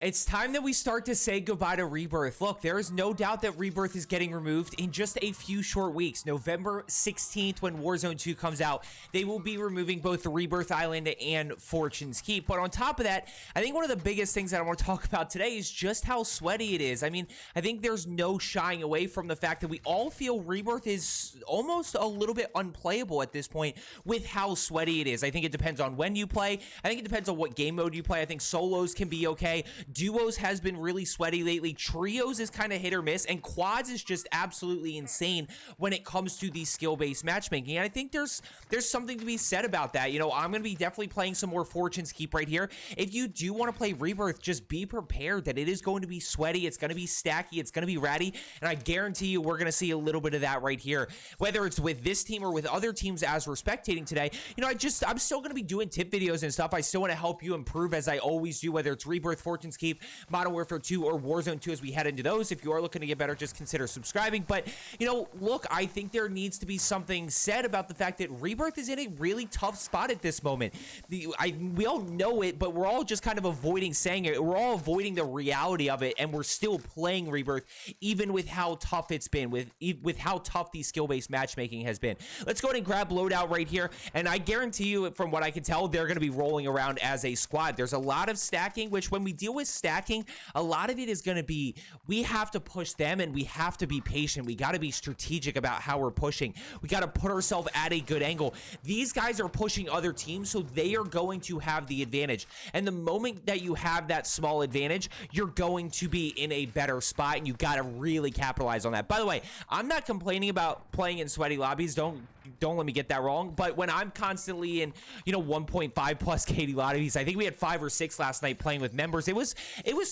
It's time that we start to say goodbye to Rebirth. Look, there is no doubt that Rebirth is getting removed in just a few short weeks. November 16th, when Warzone 2 comes out, they will be removing both the Rebirth Island and Fortune's Keep. But on top of that, I think one of the biggest things that I want to talk about today is just how sweaty it is. I mean, I think there's no shying away from the fact that we all feel Rebirth is almost a little bit unplayable at this point with how sweaty it is. I think it depends on when you play. I think it depends on what game mode you play. I think solos can be okay. Duos has been really sweaty lately. Trios is kind of hit or miss, and quads is just absolutely insane when it comes to the skill-based matchmaking. And I think there's something to be said about that. You know, I'm going to be definitely playing some more Fortune's Keep right here. If you do want to play Rebirth, just be prepared that it is going to be sweaty. It's going to be stacky. It's going to be ratty. And I guarantee you we're going to see a little bit of that right here. Whether it's with this team or with other teams as we're spectating today, you know, I'm still going to be doing tip videos and stuff. I still want to help you improve as I always do, whether it's Rebirth, Fortune's Keep, Modern Warfare 2, or Warzone 2 as we head into those. If you are looking to get better, just consider subscribing. But, you know, look, I think there needs to be something said about the fact that Rebirth is in a really tough spot at this moment. We all know it, but we're all just kind of avoiding saying it. We're all avoiding the reality of it, and we're still playing Rebirth, even with how tough it's been, with how tough the skill-based matchmaking has been. Let's go ahead and grab loadout right here, and I guarantee you, from what I can tell, they're going to be rolling around as a squad. There's a lot of stacking, which when we deal with stacking, a lot of it is going to be, we have to push them, and we have to be patient. We got to be strategic about how we're pushing. We got to put ourselves at a good angle. These guys are pushing other teams, so they are going to have the advantage. And the moment that you have that small advantage, you're going to be in a better spot, and you got to really capitalize on that. By the way, I'm not complaining about playing in sweaty lobbies. Don't let me get that wrong. But when I'm constantly in, you know, 1.5 plus KD lobbies, I think we had 5 or 6 last night playing with members. It was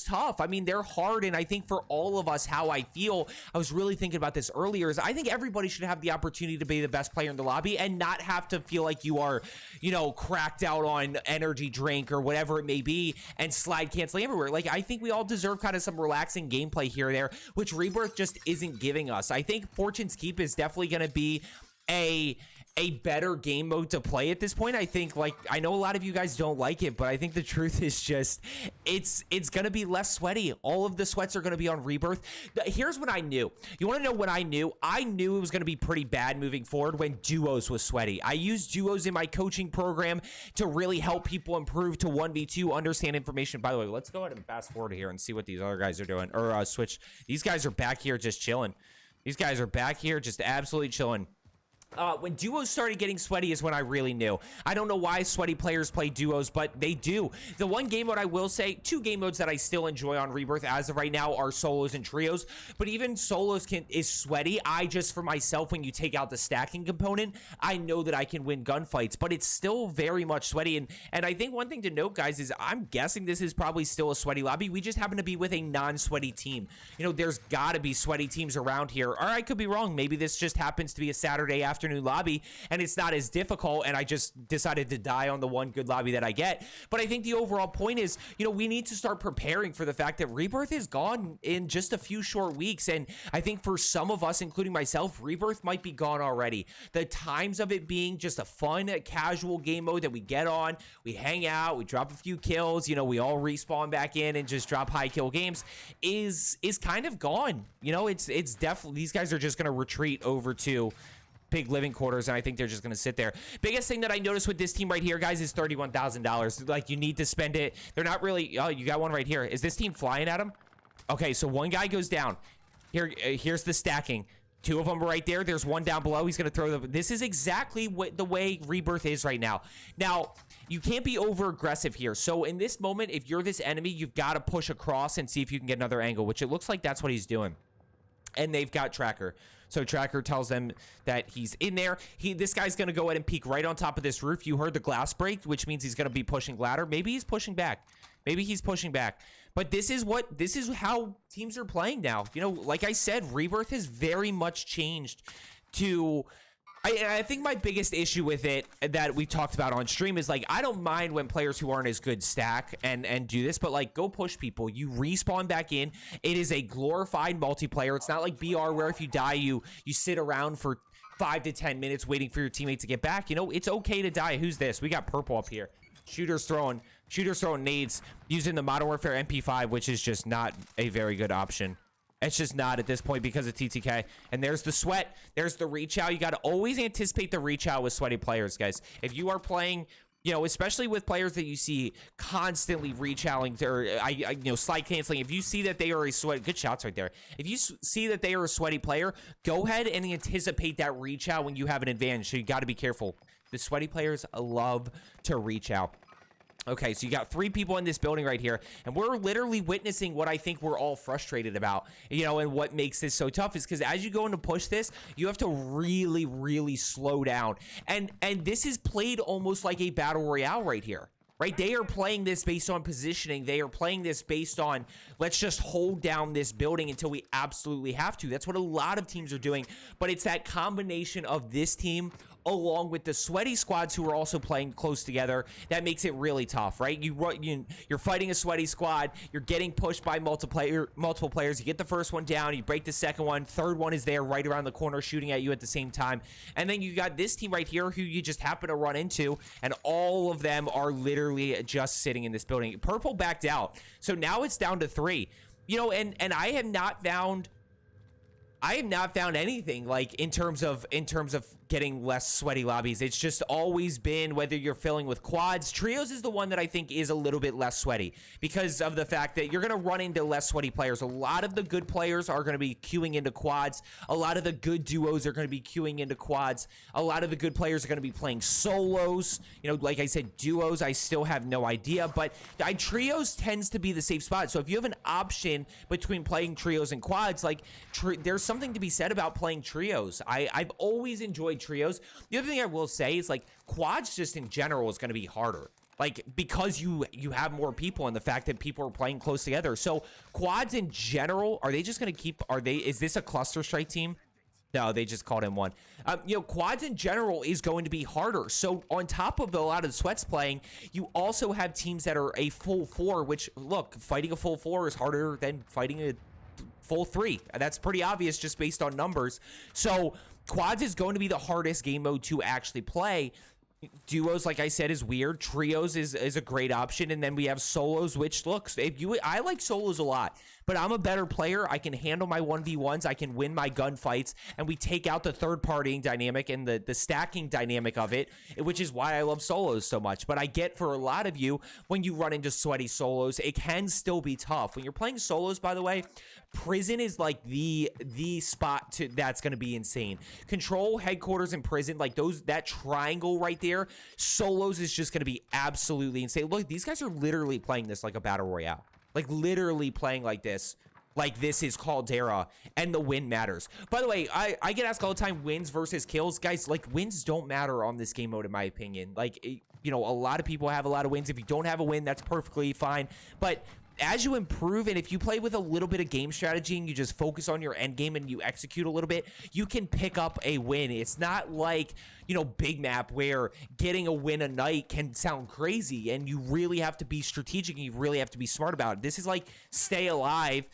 tough. I mean, they're hard. And I think for all of us, how I feel, I was really thinking about this earlier, is I think everybody should have the opportunity to be the best player in the lobby and not have to feel like you are, you know, cracked out on energy drink or whatever it may be and slide canceling everywhere. Like, I think we all deserve kind of some relaxing gameplay here or there, which Rebirth just isn't giving us. I think Fortune's Keep is definitely going to be a better game mode to play at this point. I think, like, I know a lot of you guys don't like it, but I think the truth is just it's gonna be less sweaty. All of the sweats are gonna be on Rebirth. Here's what I knew. You want to know what I knew? I knew it was gonna be pretty bad moving forward when duos was sweaty. I used duos in my coaching program to really help people improve to 1v2, understand information. By the way, let's go ahead and fast forward here and see what these other guys are doing, or switch. These guys are back here just chilling. These guys are back here just absolutely chilling. When duos started getting sweaty is when I really knew. I don't know why sweaty players play duos, but they do. The one game mode I will say, 2 game modes that I still enjoy on Rebirth as of right now are solos and trios, but even solos is sweaty. I just, for myself, when you take out the stacking component, I know that I can win gunfights, but it's still very much sweaty. And I think one thing to note, guys, is I'm guessing this is probably still a sweaty lobby. We just happen to be with a non-sweaty team. You know, there's got to be sweaty teams around here. Or I could be wrong. Maybe this just happens to be a Saturday afternoon lobby and it's not as difficult, and I just decided to die on the one good lobby that I get. But I think the overall point is, you know, we need to start preparing for the fact that Rebirth is gone in just a few short weeks, and I think for some of us, including myself, Rebirth might be gone already. The times of it being just a fun, casual game mode that we get on, we hang out, we drop a few kills, you know, we all respawn back in and just drop high kill games is kind of gone. You know, it's definitely, these guys are just going to retreat over to big living quarters, and I think they're just going to sit there. Biggest thing that I noticed with this team right here, guys, is $31,000. Like, you need to spend it. They're not really, oh, you got one right here. Is this team flying at him? Okay, so one guy goes down. Here's the stacking. 2 of them are right there. There's one down below. He's going to throw them. This is exactly what the way Rebirth is right now. Now, you can't be over aggressive here. So in this moment, if you're this enemy, you've got to push across and see if you can get another angle, which it looks like that's what he's doing. And they've got Tracker. So Tracker tells them that he's in there. This guy's going to go ahead and peek right on top of this roof. You heard the glass break, which means he's going to be pushing ladder. Maybe he's pushing back. Maybe he's pushing back. But this is how teams are playing now. You know, like I said, Rebirth has very much changed to... I think my biggest issue with it that we talked about on stream is, like, I don't mind when players who aren't as good stack and do this, but, like, go push people. You respawn back in. It is a glorified multiplayer. It's not like BR where if you die, you sit around for 5 to 10 minutes waiting for your teammate to get back. You know, it's okay to die. Who's this? We got purple up here. Shooter's throwing Shooters throwing nades using the Modern Warfare MP5, which is just not a very good option. It's just not at this point because of TTK. And there's the sweat. There's the reach out. You got to always anticipate the reach out with sweaty players, guys. If you are playing, you know, especially with players that you see constantly reach outing or you know, slide canceling. If you see that they are a sweaty, good shots right there. If you see that they are a sweaty player, go ahead and anticipate that reach out when you have an advantage. So you got to be careful. The sweaty players love to reach out. Okay, so you got 3 people in this building right here, and we're literally witnessing what I think we're all frustrated about, you know, and what makes this so tough is because as you go in to push this, you have to really, really slow down. And this is played almost like a battle royale right here. Right? They are playing this based on positioning. They are playing this based on, let's just hold down this building until we absolutely have to. That's what a lot of teams are doing. But it's that combination of this team along with the sweaty squads who are also playing close together that makes it really tough, right? You're fighting a sweaty squad. You're getting pushed by multiple players. You get the first one down. You break the second one. Third one is there right around the corner shooting at you at the same time. And then you got this team right here who you just happen to run into, and all of them are literally just sitting in this building. Purple backed out. So now it's down to 3. You know, and I have not found anything like in terms of getting less sweaty lobbies. It's just always been whether you're filling with quads. Trios is the one that I think is a little bit less sweaty because of the fact that you're going to run into less sweaty players. A lot of the good players are going to be queuing into quads. A lot of the good duos are going to be queuing into quads. A lot of the good players are going to be playing solos. You know, like I said, duos, I still have no idea, but trios tends to be the safe spot. So if you have an option between playing trios and quads, like there's something to be said about playing trios. I've always enjoyed trios. The other thing I will say is like quads just in general is going to be harder, like because you have more people and the fact that people are playing close together. So quads in general, are they just going to keep, is this a cluster strike team? No, they just called in one. You know, quads in general is going to be harder. So on top of a lot of the sweats playing, you also have teams that are a full 4, which look, fighting a full 4 is harder than fighting a full 3. That's pretty obvious just based on numbers. So quads is going to be the hardest game mode to actually play. Duos, like I said, is weird. Trios is a great option. And then we have solos, which looks, I like solos a lot, but I'm a better player. I can handle my 1v1s. I can win my gunfights, and we take out the third partying dynamic and the stacking dynamic of it, which is why I love solos so much. But I get for a lot of you, when you run into sweaty solos, it can still be tough. When you're playing solos, by the way, prison is like the spot that's going to be insane. Control, headquarters, and prison, like that triangle right there, solos is just going to be absolutely insane. Look, these guys are literally playing this like a battle royale, like literally playing like this is Caldera, and the win matters. By the way, I get asked all the time, wins versus kills. Guys, like wins don't matter on this game mode in my opinion. Like, you know, a lot of people have a lot of wins. If you don't have a win, that's perfectly fine. But as you improve, and if you play with a little bit of game strategy and you just focus on your end game and you execute a little bit, you can pick up a win. It's not like, you know, big map where getting a win a night can sound crazy and you really have to be strategic and you really have to be smart about it. This is like stay alive,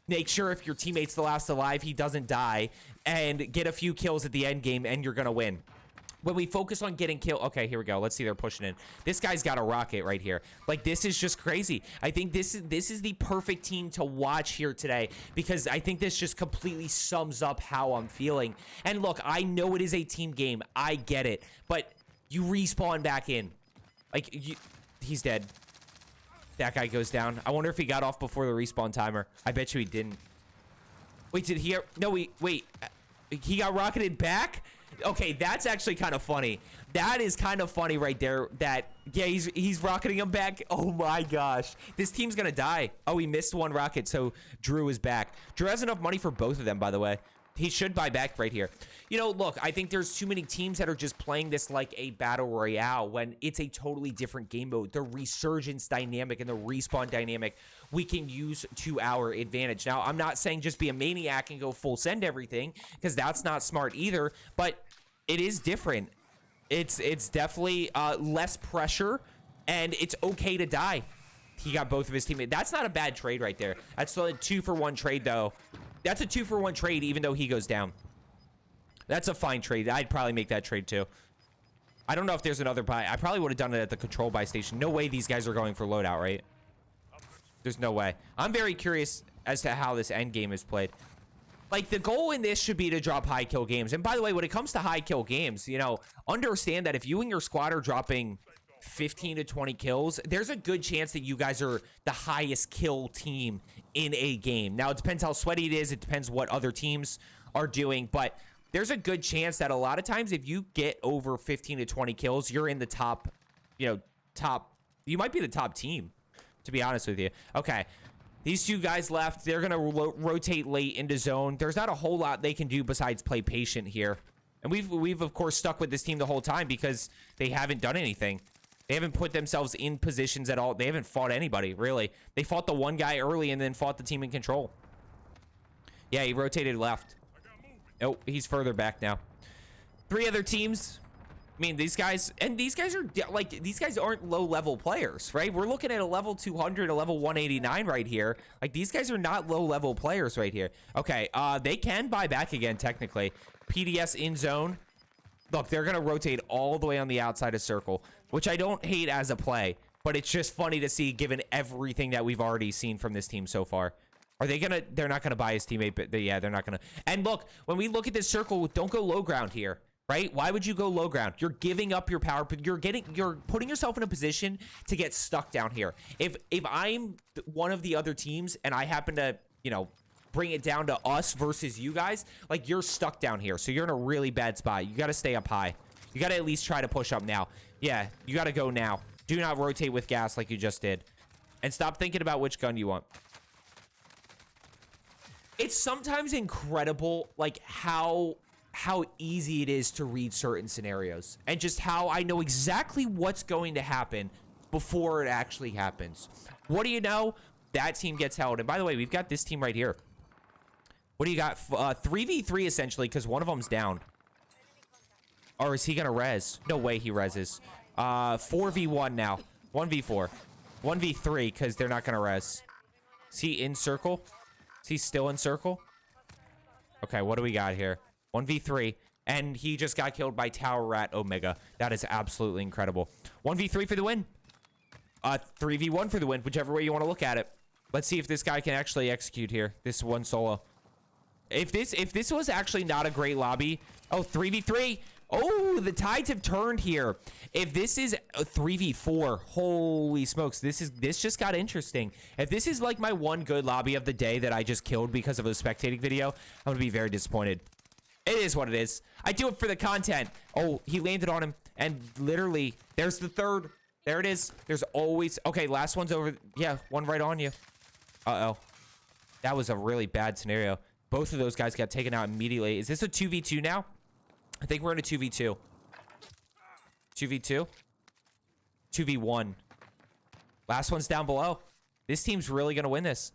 make sure if your teammate's the last alive, he doesn't die, and get a few kills at the end game and you're gonna win. When we focus on getting killed, okay, here we go. Let's see, they're pushing in. This guy's got a rocket right here. Like, this is just crazy. I think this is the perfect team to watch here today because I think this just completely sums up how I'm feeling. And look, I know it is a team game. I get it. But you respawn back in. Like, he's dead. That guy goes down. I wonder if he got off before the respawn timer. I bet you he didn't. Wait, did he? No, wait. He got rocketed back? Okay, that's actually kind of funny. That is kind of funny right there. That, yeah, he's rocketing him back. Oh my gosh. This team's gonna die. Oh, he missed one rocket, so Drew is back. Drew has enough money for both of them, by the way. He should buy back right here. You know, look, I think there's too many teams that are just playing this like a battle royale when it's a totally different game mode. The resurgence dynamic and the respawn dynamic we can use to our advantage. Now, I'm not saying just be a maniac and go full send everything because that's not smart either, but it is different. It's definitely less pressure, and it's okay to die. He got both of his teammates. That's not a bad trade right there. That's still a 2-for-1 trade, though. That's a 2-for-1 trade, even though he goes down. That's a fine trade. I'd probably make that trade, too. I don't know if there's another buy. I probably would have done it at the control buy station. No way these guys are going for loadout, right? There's no way. I'm very curious as to how this end game is played. Like, the goal in this should be to drop high kill games. And by the way, when it comes to high kill games, you know, understand that if you and your squad are dropping 15 to 20 kills, there's a good chance that you guys are the highest kill team in a game. Now, it depends how sweaty it is. It depends what other teams are doing. But there's a good chance that a lot of times if you get over 15 to 20 kills, you're in the top, you know, you might be the top team, to be honest with you. Okay. These two guys left. They're going to rotate late into zone. There's not a whole lot they can do besides play patient here. And we've of course stuck with this team the whole time because they haven't done anything. They haven't put themselves in positions at all. They haven't fought anybody, really. They fought the one guy early and then fought the team in control. Yeah, he rotated left. Oh, he's further back now. 3 other teams. I mean, these guys are like, these guys aren't low-level players, right? We're looking at a level 200, a level 189 right here. Like, these guys are not low-level players right here. Okay, they can buy back again, technically. PDS in zone. Look, they're going to rotate all the way on the outside of circle, which I don't hate as a play, but it's just funny to see given everything that we've already seen from this team so far. Are they gonna, they're not gonna buy his teammate, but yeah, they're not gonna. And look, when we look at this circle, don't go low ground here, right? Why would you go low ground? You're giving up your power, but you're putting yourself in a position to get stuck down here. If I'm one of the other teams and I happen to, you know, bring it down to us versus you guys, like, you're stuck down here, so you're in a really bad spot. You got to stay up high. You got to at least try to push up now. Yeah, you got to go now. Do not rotate with gas like you just did, and stop thinking about which gun you want. It's sometimes incredible, like, how easy it is to read certain scenarios, and just how I know exactly what's going to happen before it actually happens. What do you know? That team gets held. And by the way, we've got this team right here. What do you got? 3v3 essentially, because one of them's down. Or is he gonna res? No way he reses. 4v1 now. 1v4. 1v3, because they're not gonna res. Is he in circle? Is he still in circle? Okay, what do we got here? 1v3. And he just got killed by Tower Rat Omega. That is absolutely incredible. 1v3 for the win. 3v1 for the win, whichever way you want to look at it. Let's see if this guy can actually execute here. This one solo. If this was actually not a great lobby. Oh, 3v3. Oh, the tides have turned here. If this is a 3v4, holy smokes, this just got interesting. If this is like my one good lobby of the day that I just killed because of a spectating video, I'm gonna be very disappointed. It is what it is. I do it for the content. Oh, he landed on him, and literally, there's the third. There it is. There's always... Okay, last one's over. Yeah, one right on you. Uh-oh. That was a really bad scenario. Both of those guys got taken out immediately. Is this a 2v2 now? I think we're in a 2v2. 2v2? 2v1. Last one's down below. This team's really going to win this.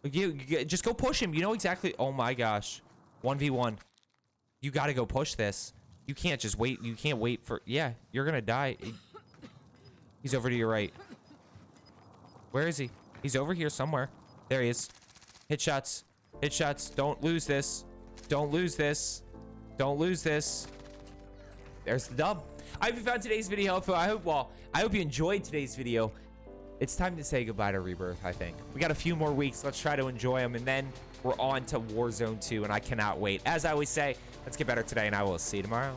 You just go push him. You know exactly... Oh, my gosh. 1v1. You got to go push this. You can't just wait. You can't wait for... Yeah, you're going to die. He's over to your right. Where is he? He's over here somewhere. There he is. Hit shots. Hit shots. Don't lose this. Don't lose this. Don't lose this. There's the dub. I hope you found today's video helpful. I hope you enjoyed today's video. It's time to say goodbye to Rebirth, I think. We got a few more weeks. Let's try to enjoy them, and then we're on to Warzone 2, and I cannot wait. As I always say, let's get better today, and I will see you tomorrow.